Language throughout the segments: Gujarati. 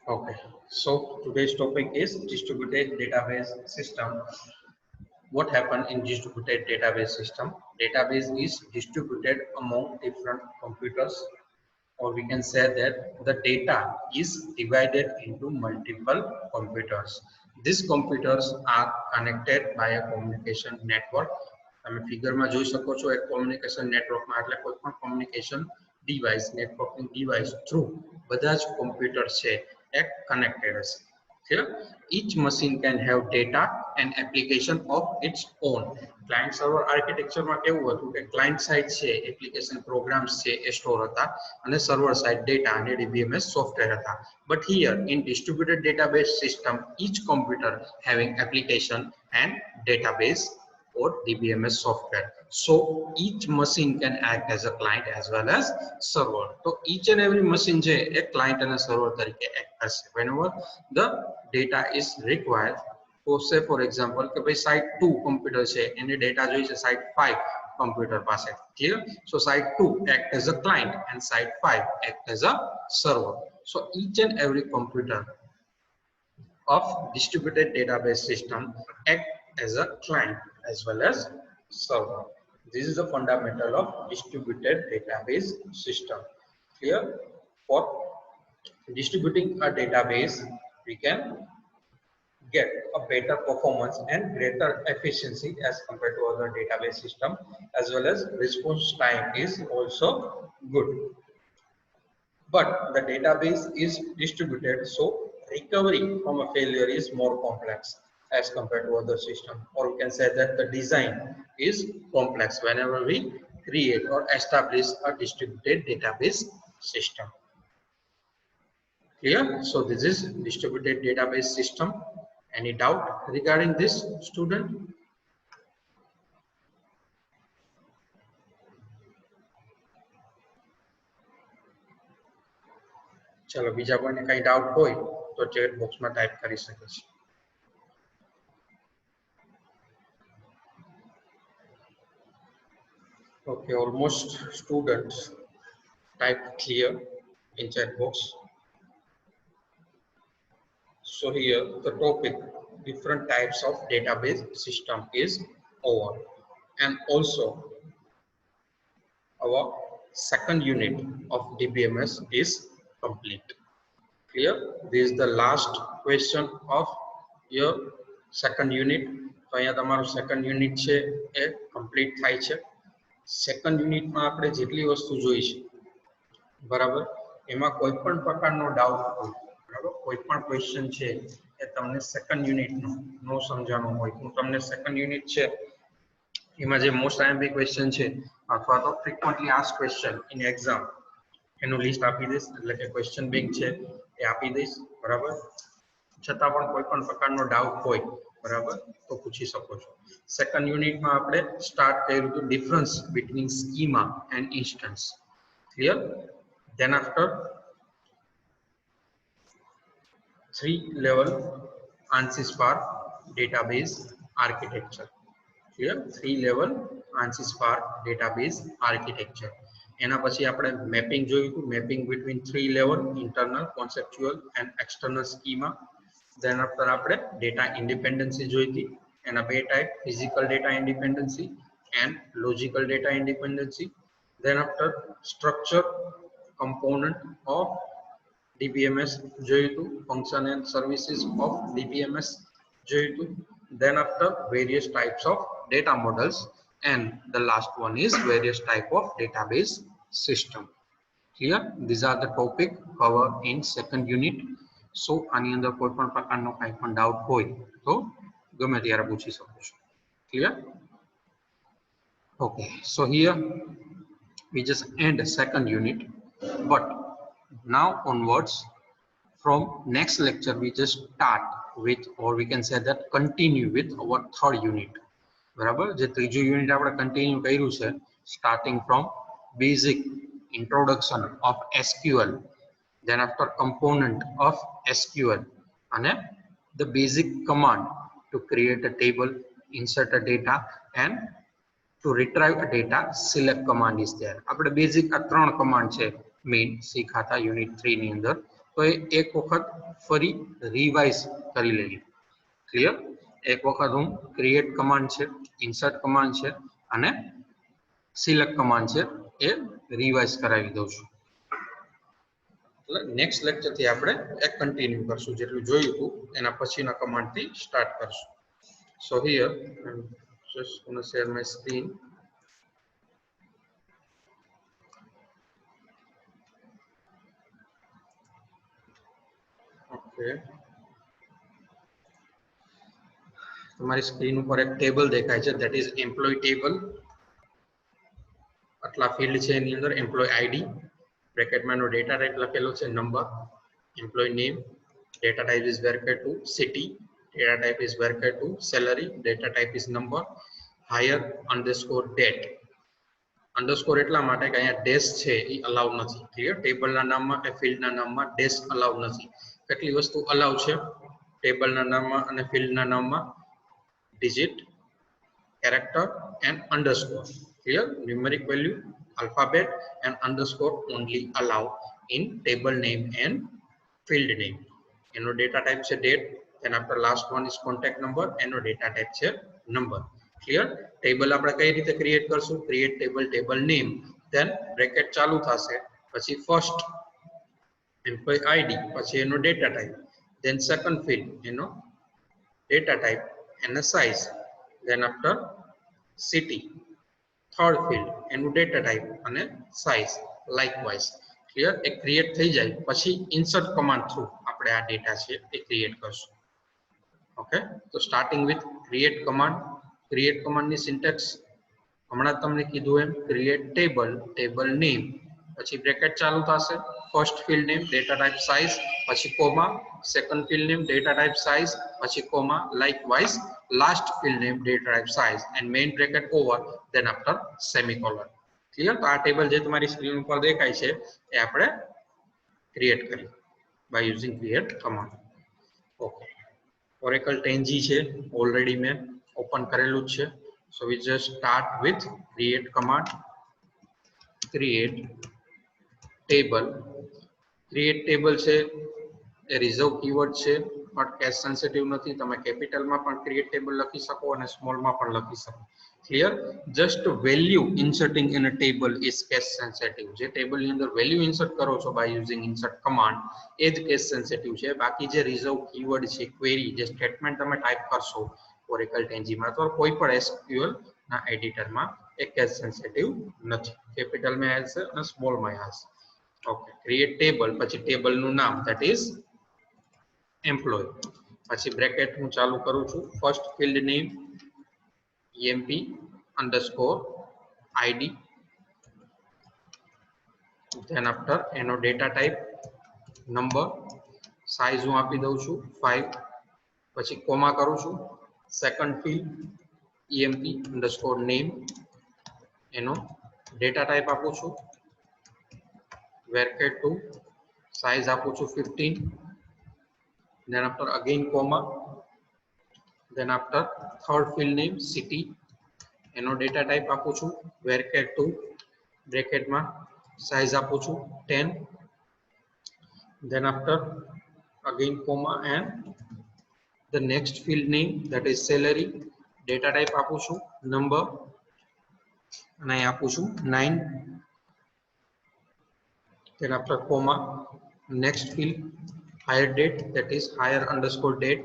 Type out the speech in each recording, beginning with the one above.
Okay, so today's topic is distributed database system. What happens in distributed database system? Database is distributed among different computers, or we can say that the data is divided into multiple computers. These computers are connected by a communication network. તમે ફિગરમાં જોઈ શકો છો એક કોમ્યુનિકેશન નેટવર્કમાં એટલે કોઈ પણ communication device networking device through બધા જ કોમ્પ્યુટર છે એ કનેક્ટેડ હશે. Clear? Each machine can have data and application of its own. Client server architecture માં કેવું હતું કે client side છે એપ્લિકેશન પ્રોગ્રામ્સ છે એ સ્ટોર હતા અને સર્વર સાઇડ ડેટા અને DBMS સોફ્ટવેર હતા. But here in distributed database system, each computer having application and database or DBMS software. So each machine can act as a client as well as server. So each and every machine છે એ client અને server તરીકે act કરશે whenever the data is required. So say for example કે ભાઈ site 2 computer છે એને data જોઈએ છે site 5 computer પાસે. Clear? So site 2 act as a client and site 5 act as a server. So each and every computer of distributed database system act as a client as well as server. This is the fundamental of distributed database system. Clear? For distributing a database, we can get a better performance and greater efficiency as compared to other database system, as well as response time is also good. But the database is distributed, so recovery from a failure is more complex as compared to other system, or we can say that the design is complex whenever we create or establish a distributed database system. Clear? So this is distributed database system. Any doubt regarding this, student? चलो बीजा कोઈને કઈ ડાઉટ હોય તો ચેટ બોક્સમાં ટાઈપ કરી શકે છે. Okay, almost students type clear in chat box. So here the topic different types of database system is over, and also our second unit of DBMS is complete. Clear? This is the last question of your second unit. તો અહીંયા તમારું second unit છે એ complete થાય છે. Second unit માં આપણે જેટલી વસ્તુ જોઈ છે બરાબર, એમાં કોઈ પણ પ્રકારનો ડાઉટ હોય બરાબર, કોઈ પણ ક્વેશ્ચન છે એ તમને સેકન્ડ યુનિટનો નો સમજાણો હોય, હું તમને સેકન્ડ યુનિટ છે એમાં જે મોસ્ટ આઈએમપી ક્વેશ્ચન છે અથવા તો frequently ask question in exam એનું લિસ્ટ આપી દઈશ, એટલે કે ક્વેશ્ચન બેંક છે એ આપી દઈશ બરાબર. છતાં પણ કોઈ પણ પ્રકારનો ડાઉટ હોય બરાબર તો પૂછી શકો છો. સેકન્ડ યુનિટમાં આપણે સ્ટાર્ટ કર્યું હતું difference between schema and instance. Clear? Then after 3-level ANSYS for database architecture. Clear? 3-level ANSYS for database architecture. એના પછી આપણે મેપિંગ જોયું હતું, mapping between 3 level internal, conceptual and external schema. Then after આપણે data independency જોઈ હતી, એના બે type, physical data independency and logical data independency. Then after structure component of DBMS જોયું હતું, function and services of DBMS જોયું હતું. Then after various types of data models, and the last one is various type of database system. Clear? These are the topic covered in second unit. So આની અંદર કોઈ પણ પ્રકારનો કંઈ પણ ડાઉટ હોય તો ગમે ત્યારે પૂછી શકો છો. Clear? Okay, so here we just end the second unit, but now onwards from next lecture we just start with, or we can say that continue with our third unit. બરાબર, જે ત્રીજું યુનિટ આપણે કન્ટિન્યુ કર્યું છે starting from basic introduction of SQL, then after component of SQL and the basic command to create a table, insert a data and to retrieve a data, select command is there. આપણે basic આ ત્રણ command છે મેઇન શીખાતા યુનિટ 3 ની અંદર. तो एक वखत फरी रिवाइज करी लईए। क्लियर? एक वखत हूँ क्रिएट कमांड है, इंसर्ट कमांड है अने सिलेक्ट कमांड है ए रिवाइज करावी दઉં છું। એટલે નેક્સ્ટ લેક્ચર થી આપણે એક કન્ટિન્યુ કરશું, જેટલું જોયું હતું એના પછીના કમાન્ડ થી સ્ટાર્ટ કરશું। So here I'm just going to share my screen. Okay, તમારી સ્ક્રીન ઉપર એક ટેબલ દેખાય છે, that is employee table। આટલા ફિલ્ડ છે એની અંદર એમ્પ્લોય આઈડી, બ્રેકેટમાં એનો ડેટા ટાઈપ લખેલો છે number, employee name, data type is varchar2, city, data type is varchar2, salary, data type is number, hire underscore date. Underscore એટલા માટે કે અહીંયા ડેશ છે એ અલાઉ નથી। ક્લિયર? ટેબલના નામમાં કે ફિલ્ડના નામમાં ડેશ અલાઉ નથી। કેટલી વસ્તુ અલાઉ છે ટેબલના નામમાં અને ફિલ્ડના નામમાં? digit, character and underscore. Clear? Numeric value, alphabet and underscore only allow in table name and field name. એનો data type છે date, then after last one is contact number, એનો data type છે number. Clear? ટેબલ આપણે કઈ રીતે ક્રિએટ કરશું? Create table, table name, then bracket ચાલુ થશે, પછી first employee ID, પછી એનો data type, then second field એનો data type and a size, then after city, third field એનું data type અને size likewise. Clear? એ ક્રિએટ થઈ જાય પછી insert command through આપણે આ ડેટા છે એ ક્રિએટ કરશું। ઓકે, તો starting with create command. Create કમાન્ડની સિન્ટેક્સ હમણાં તમને કીધું એમ, ક્રિએટ ટેબલ, ટેબલ નેમ, પછી બ્રેકેટ ચાલુ થશે, first field name, data type size, પછી comma, second field name, data type size, પછી comma, likewise last field name, data type size and main bracket over, then after semicolon. Clear? તો આ ટેબલ જે તમારી સ્ક્રીન ઉપર દેખાય છે એ આપણે ક્રિએટ કરી by using create command. Okay, Oracle 10G છે, ઓલરેડી મેં ઓપન કરેલું જ છે। So we just start with create command, create table। create table છે એ રિઝર્વ કીવર્ડ છે પણ કેસ સેન્સિટિવ નથી। તમે કેપિટલમાં પણ ક્રિએટ ટેબલ લખી શકો અને સ્મોલમાં પણ લખી શકો। Clear? Just value inserting in a table is case sensitive. જે ટેબલની અંદર વેલ્યુ ઇન્સર્ટ કરો છો બાય યુઝિંગ ઇન્સર્ટ કમાન્ડ એ જ કેસ સેન્સિટિવ છે। બાકી જે રિઝર્વ કીવર્ડ છે, ક્વેરી, જે સ્ટેટમેન્ટ તમે ટાઈપ કરશો ઓરેકલ 10G માં અથવા કોઈ પણ SQL ના એડિટરમાં એ કેસ સેન્સિટિવ નથી। કેપિટલમાં આવશે અને સ્મોલમાં આવશે। ઓકે, ક્રિએટ ટેબલ, પછી ટેબલનું નામ ધેટ ઇઝ એમ્પ્લોય, પછી બ્રેકેટ હું ચાલુ કરું છું, first field name emp underscore id, then after એનો ડેટા ટાઈપ નંબર, સાઇઝ હું આપી દઉં છું 5, પછી કોમા કરું છું, second field emp underscore name, એનો ડેટા ટાઈપ આપું છું varchar2, સાઇઝ આપું છું 15, then after again comma, then after third field name city, એનો ડેટા ટાઈપ આપું છું varchar2, બ્રેકેટમાં સાઇઝ આપું છું 10, then after again comma and the next field name that is salary, data type આપું છું number અને અહીં આપું છું 9, then after comma next field hire date, that is hire underscore date,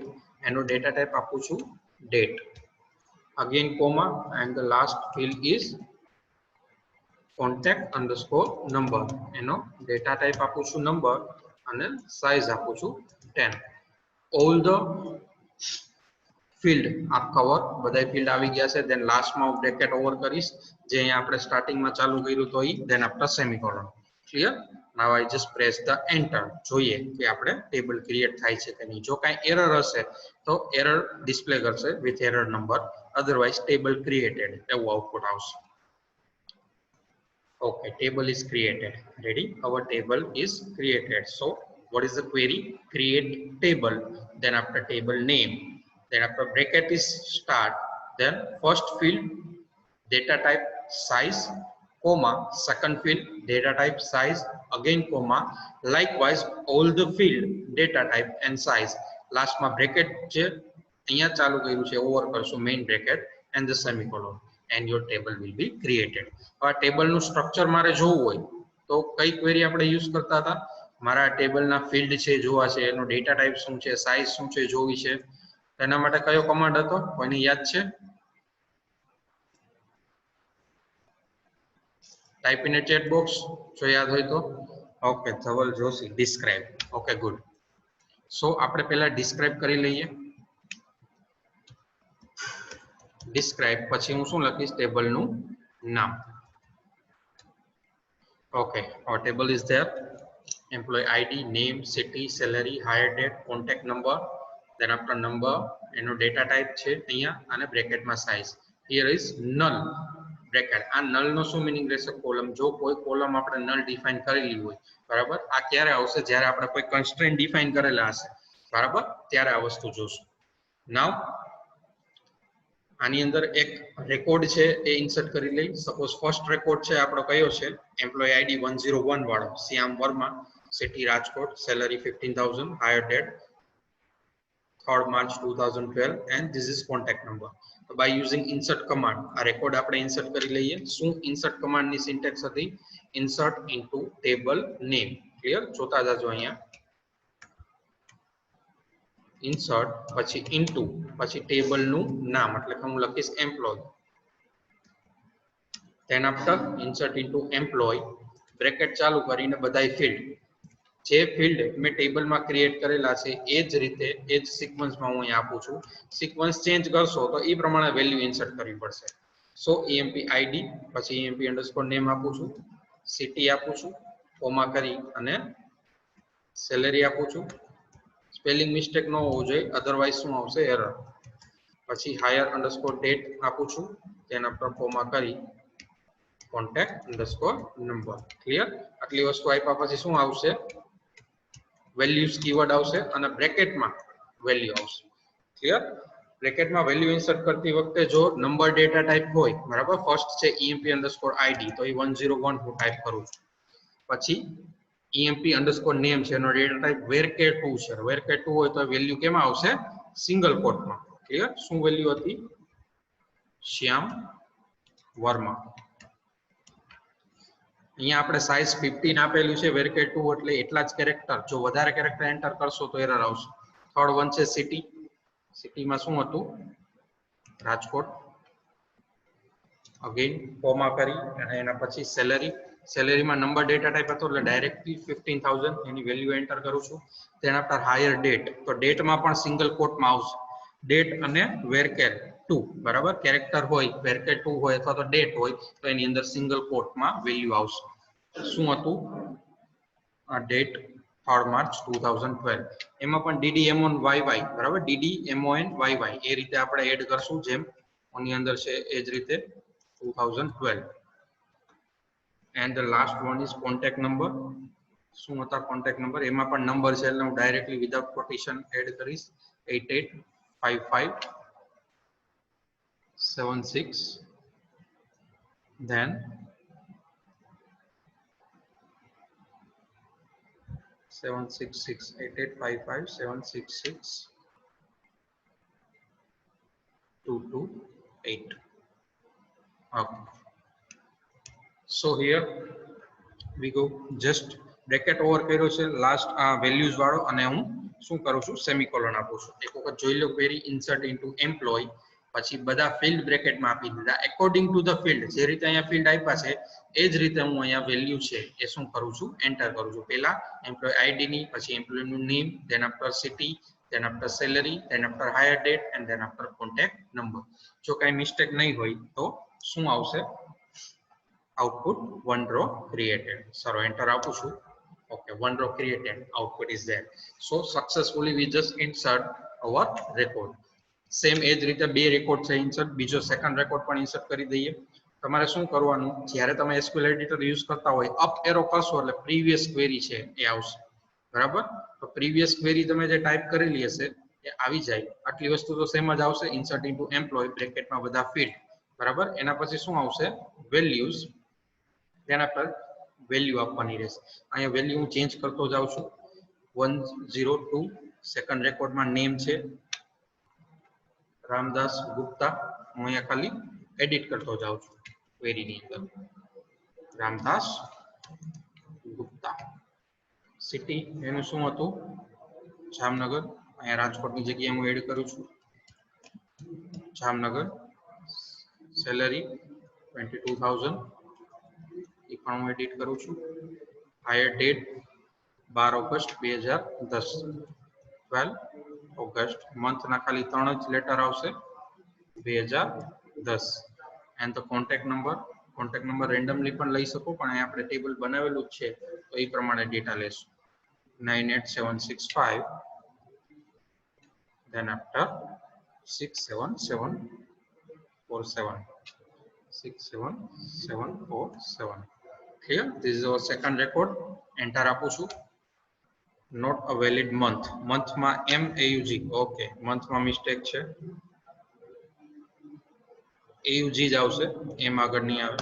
એનો data type આપું છું date, again comma and the last field is contact underscore number, એનો data type આપું છું number અને size આપું છું 10। all the field આ કવર બધા ફિલ્ડ આવી ગયા છે। then last માં હું બ્રેકેટ ઓવર કરીશ જે અહીંયા આપણે સ્ટાર્ટિંગ માં ચાલુ કર્યું તો ઈ, then after semicolon। Clear? now I just press the enter, જોઈએ કે આપણે ટેબલ ક્રિએટ થાય છે કે નહીં। જો કાંઈ એરર હશે તો એરર ડિસ્પ્લે કરશે with error number, otherwise table created એવું આઉટપુટ આવશે। okay, table is created, ready, our table is created। so what is the query? create table, then after table name, then after bracket is start, then first field data type size, comma, second field, data type, size, again comma, likewise all the field, data type and size. Last માં bracket છે અહીંયા ચાલુ કર્યું છે ઓવર કરશું main bracket and the semicolon and your table will be created. આ ટેબલ નું સ્ટ્રક્ચર મારે જોવું હોય તો કઈ ક્વેરી આપણે યુઝ કરતા હતા? મારા ટેબલ ના ફિલ્ડ છે જોવા છે, એનો ડેટા ટાઈપ શું છે, સાઇઝ શું છે જોવી છે, એના માટે કયો કમાન્ડ હતો? કોઈને યાદ છે? Type in a chat box जो याद हो तो okay Dhaval Joshi describe okay good so આપણે પહેલા ડિસ્ક્રાઇબ કરી લઈએ ડિસ્ક્રાઇબ પછી હું શું લખીશ ટેબલ નું નામ okay our table is there employee id name city salary hire date contact number then after number એનો ડેટા ટાઈપ છે અહીંયા અને બ્રેકેટ માં size here is null bracket आ नल नो શું मीनिंग રહેશે કોલમ જો કોઈ કોલમ આપણે નલ ડિફાઇન કરેલી હોય બરાબર આ ક્યારે આવશે જ્યારે આપણે કોઈ કન્સ્ટ્રેન્ટ ડિફાઇન કરેલા હશે બરાબર ત્યારે આ વસ્તુ જોશું નાઉ આની અંદર એક રેકોર્ડ છે એ ઇન્સર્ટ કરી લઈ સપોઝ ફર્સ્ટ રેકોર્ડ છે આપણો કયો છે એમ્પ્લોયી આઈડી 101 વાળો Shyam Verma city Rajkot salary 15000 hire date 3rd March 2012 and this is contact number so by using insert command આ રેકોર્ડ આપણે ઇન્સર્ટ કરી લઈએ શું ઇન્સર્ટ કમાન્ડ ની સિન્ટેક્સ હતી insert into table name clear જોતા જાજો અહીંયા insert પછી into પછી ટેબલ નું નામ એટલે કે હું લખીશ employee then after insert into employee bracket ચાલુ કરીને બધાય ફિલ્ડ જે ફિલ્ડ મેં ટેબલ માં ક્રિએટ કરેલા છે એ જ રીતે એ જ સિક્વન્સ માં હું અહીં આપું છું સિક્વન્સ ચેન્જ કરશો તો એ પ્રમાણે વેલ્યુ ઇન્સર્ટ કરવી પડશે સો emp id પછી emp_name આપું છું સિટી આપું છું કોમા કરી અને સેલેરી આપું છું સ્પેલિંગ મિસ્ટેક ન હોવું જોઈએ અધરવાઇઝ શું આવશે એરર પછી hire_date આપું છું તેના પર કોમા કરી contact_number ક્લિયર આટલી વસ્તુ આપ્યા પછી શું આવશે વેલ્યુઝ કીવર્ડ આવશે અને બ્રેકેટ માં વેલ્યુ આવશે ક્લિયર બ્રેકેટ માં વેલ્યુ ઇન્સર્ટ કરતી વખતે જો નંબર ડેટા ટાઈપ હોય બરાબર ફર્સ્ટ છે emp_id તો એ 101 હું ટાઈપ કરું છું પછી emp_name છે એનો ડેટા ટાઈપ varchar2 છે varchar2 હોય તો વેલ્યુ કેમાં આવશે સિંગલ કોટ માં ક્લિયર શું વેલ્યુ હતી શ્યામ વર્મા અહીંયા આપણે સાઇઝ 15 આપેલું છે varchar2 એટલે એટલા જ કેરેક્ટર જો વધારે કેરેક્ટર એન્ટર કરશો તો એરર આવશે થર્ડ વન છે સિટી સિટીમાં શું હતું રાજકોટ અગેન કોમા કરી અને એના પછી સેલેરી સેલેરીમાં નંબર ડેટા ટાઈપ હતો એટલે ડાયરેક્ટલી 15000 એની વેલ્યુ એન્ટર કરું છું તેના પર હાયર ડેટ તો ડેટમાં પણ સિંગલ કોટમાં આવશે ડેટ અને varchar2 બરાબર કેરેક્ટર હોય varchar2 હોય અથવા તો ડેટ હોય તો એની અંદર સિંગલ કોટમાં વેલ્યુ આવશે શું હતું આ ડેટ 3rd March 2012 એમાં પણ ddmonYY બરાબર ddmonYY એ રીતે આપણે એડ કરશું જેમ ઓની અંદર છે એ જ રીતે 2012 and the last one is contact number શું હતા contact number એમાં પણ નંબર છે એટલે હું ડાયરેક્ટલી વિધાઉટ કોટેશન એડ કરીશ 885576 then 766 8855 766 228 okay so here we go just bracket over કર્યો છે લાસ્ટ આ વેલ્યુઝ વાળો અને હું શું કરું છું સેમિકોલોન આપું છું એક વખત જોઈ લો ક્વેરી ઇન્સર્ટ ઇનટુ એમ્પ્લોય પછી બધા ફિલ્ડ બ્રેકેટમાં આપી દીધા અકોર્ડિંગ ટુ ધ ફિલ્ડ જે રીતે અહીંયા ફિલ્ડ આપ્યા છે એ જ રીતે હું અહીંયા વેલ્યુ છે એ શું કરું છું એન્ટર કરું છું પહેલા એમ્પ્લોય આઈડી ની પછી એમ્પ્લોય નું name than after city than after salary than after higher date and then after contact number જો કઈ મિસ્ટેક નહીં હોય તો શું આવશે output one row created so enter આપું છું okay one row created output is there so successfully we just insert our record same એ જ રીતે બે રેકોર્ડ છે ઇન્સર્ટ બીજો સેકન્ડ રેકોર્ડ પણ ઇન્સર્ટ કરી દઈએ તમારે શું કરવાનું જ્યારે તમે SQL એડિટર યુઝ કરતા હોય અપ એરો કરશો એટલે પ્રીવિયસ ક્વેરી છે એ આવશે બરાબર તો પ્રીવિયસ ક્વેરી તમે જે ટાઈપ કરેલી હશે એ આવી જાય આટલી વસ્તુ તો સેમ જ આવશે ઇન્સર્ટ ઇનટુ એમ્પ્લોય બ્રેકેટમાં બધા ફિલ્ડ બરાબર એના પછી શું આવશે વેલ્યુઝ તેના પર વેલ્યુ આપવાની રહેશે. અહીંયા વેલ્યુ હું ચેન્જ કરતો જાઉં છું. 102 સેકન્ડ રેકોર્ડમાં નેમ છે રામદાસ ગુપ્તા. હું અહીંયા ખાલી એડિટ કરતો જાઉં છું ક્વેરીની અંદર. રામદાસ ગુપ્તા. સિટી એનું શું હતું? જામનગર. અહીંયા રાજકોટની જગ્યાએ હું એડ કરું છું જામનગર. સેલરી 22,000 એ પણ હું એડિટ કરું છું. Higher date 12 August 2010. 12 ઓગસ્ટ. મંથના ખાલી 3 જ લેટર આવશે 2010. And the contact number randomly પણ લઈ શકો, પણ અહીં આપણે ટેબલ બનાવેલું જ છે તો એ પ્રમાણે ડેટા લેશું. 98765 then after 67747 67747. clear? This is our second record. enter આપું છું. not a valid month. month માં MAUG. okay, month માં mistake છે. AUG જ આવશે, એમ આગળ નહીં આવે.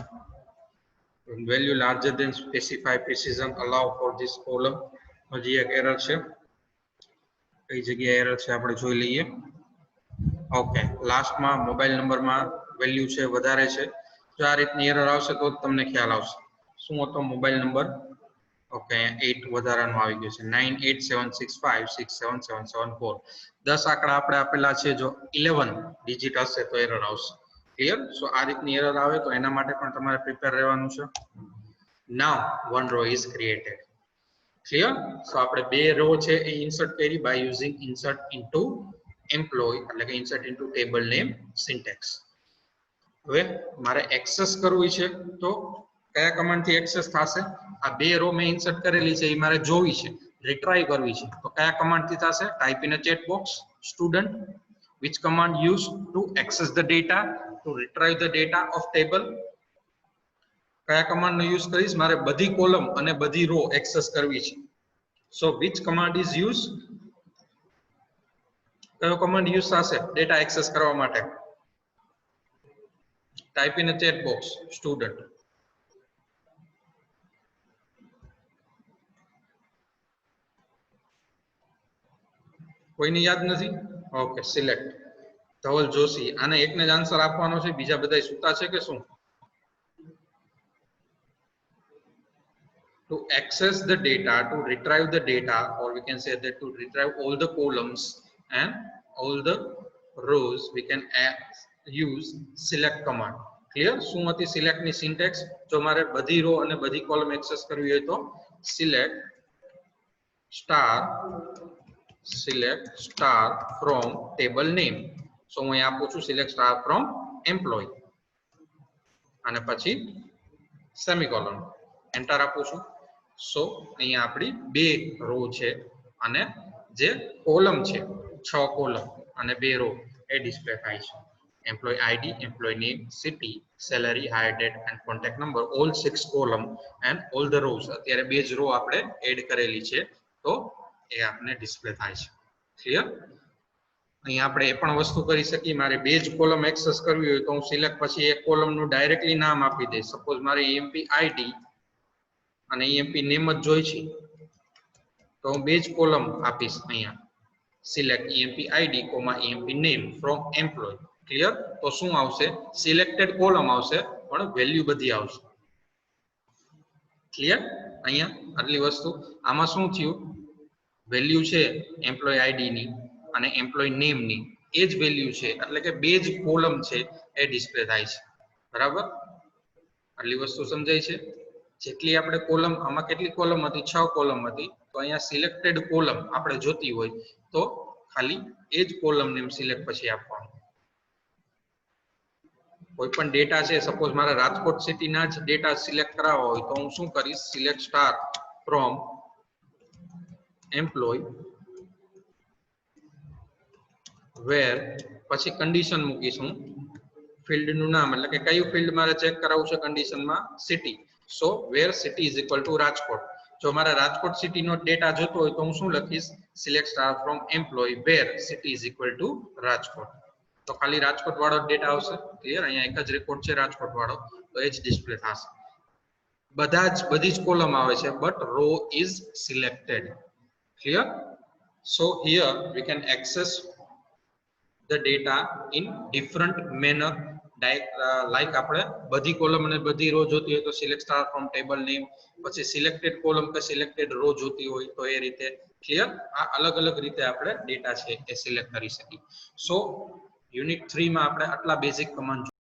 value larger than specified precision allow for this column. હજી એક એરર છે. કઈ જગ્યાએ એરર છે આપણે જોઈ લઈએ. ઓકે, લાસ્ટમાં મોબાઈલ નંબરમાં વેલ્યુ છે વધારે છે. જો આ રીતની એરર આવશે તો તમને ખ્યાલ આવશે. શું હતો મોબાઈલ નંબર? ઓકે, 8 વધારાનું આવી ગયું છે. 9876567774. 10 આંકડા આપણે આપેલા છે, જો 11 ડિજિટ હશે તો એરર આવશે. ક્લિયર? સો આ રીતની એરર આવે તો એના માટે પણ તમારે પ્રિપેર રહેવાનું છે. Now one row is created. Clear? So આપણે બે રો છે એ ઇન્સર્ટ કરી by using insert into employee, એટલે કે insert into table name syntax. હવે મારે એક્સેસ કરવું છે તો કયા કમાન્ડ થી એક્સેસ થશે? આ બે રો મેં ઇન્સર્ટ કરેલી છે એ મારે જોવી છે, રિટ્રાઈવ કરવી છે, તો કયા કમાન્ડ થી થશે? Type in a chat box student which command used to access the data to retrieve the data of table. કયા કમાન્ડ નો યુઝ કરીશ? મારે બધી કોલમ અને બધી રો એક્સેસ કરવી છે. so which command is used? કયો કમાન્ડ યુઝ થશે ડેટા એક્સેસ કરવા માટે? Type in a chat box student. કોઈને યાદ નથી? Okay, select. ધવલ જોશી. આને એકને જ આન્સર આપવાનો છે, બીજા બધા સૂતા છે કે શું? To access the data, to retrieve the data, or we can say that to retrieve all the columns and all the rows, we can use select command. Clear? શું હતી select ની syntax? જો મારે બધી રો અને બધી કોલમ એક્સેસ કરવી હોય તો select star from table name. so હું અહીં આપું છું select star from employee અને પછી સેમિકોલોન. એન્ટર આપું છું. સો અહીંયા આપણી બે રો છે અને જે કોલમ છે 6 કોલમ અને બે રો એ ડિસ્પ્લે થાય છે. Employee ID, employee name, city, salary, hire date and contact number, all 6 column and all the rows. અત્યારે બે જ રો આપણે એડ કરેલી છે તો એ આપણે ડિસ્પ્લે થાય છે. ક્લિયર? અહીં આપણે એ પણ વસ્તુ કરી શકીએ, મારે બે જ કોલમ એક્સેસ કરવી હોય તો હું સિલેક્ટ પછી એક કોલમ નું ડાયરેક્ટલી નામ આપી દઈશ. સપોઝ મારે એમપી આઈડી અને એમપી નેમ જ જોઈ છે તો હું બે જ કોલમ આપીશ. અહીંયા select emp ID, emp name from employee. Clear? તો શું આવશે? સિલેક્ટેડ કોલમ આવશે પણ વેલ્યુ બધી આવશે. ક્લિયર? અહીંયા આટલી વસ્તુ. આમાં શું થયું? વેલ્યુ છે એમ્પ્લોય આઈડી ની અને એમ્પ્લોય નેમ ની, એ જ વેલ્યુ છે, એટલે કે બે જ કોલમ છે એ ડિસ્પ્લે થાય છે. બરાબર? આટલી વસ્તુ સમજાય છે? જેટલી આપણે કોલમ, આમાં કેટલી કોલમ હતી? 6 કોલમ હતી. તો અહીંયા સિલેક્ટેડ કોલમ આપણે જોતી હોય તો ખાલી એ જ કોલમ નેમ સિલેક્ટ પછી આપવાનું. કોઈ પણ ડેટા છે, સપોઝ મારે રાજકોટ સિટીના જ ડેટા સિલેક્ટ કરાવવા હોય તો હું શું કરીશ? સિલેક્ટ સ્ટાર ફ્રોમ એમ્પ્લોય વેર, પછી કન્ડિશન મૂકીશ હું, ફિલ્ડ નું નામ, એટલે કે કયું ફિલ્ડ મારે ચેક કરાવવું છે કન્ડિશનમાં? City. So wear city is equal to Rajkot. જો મારે રાજકોટ સિટી નો ડેટા જોતો હોય તો હું શું લખીશ? Select star from employee where city is equal to Rajkot. તો ખાલી રાજકોટ વાળો ડેટા આવશે. ક્લિયર? અહીંયા એક જ રેકોર્ડ છે રાજકોટ વાળો, તો એ જ ડિસ્પ્લે થશે. બધી જ કોલમ આવે છે, but row is selected. Clear? So here we can access the data in different manner. Like આપણે બધી કોલમ અને બધી રો જોતી હોય તો select star from table name, પછી સિલેક્ટેડ કોલમ કે સિલેક્ટેડ રો જોતી હોય તો એ રીતે. ક્લિયર? આ અલગ અલગ રીતે આપણે ડેટા છે એ સિલેક્ટ કરી શકીએ. સો યુનિટ 3 માં આપણે આટલા બેઝિક કમાન્ડ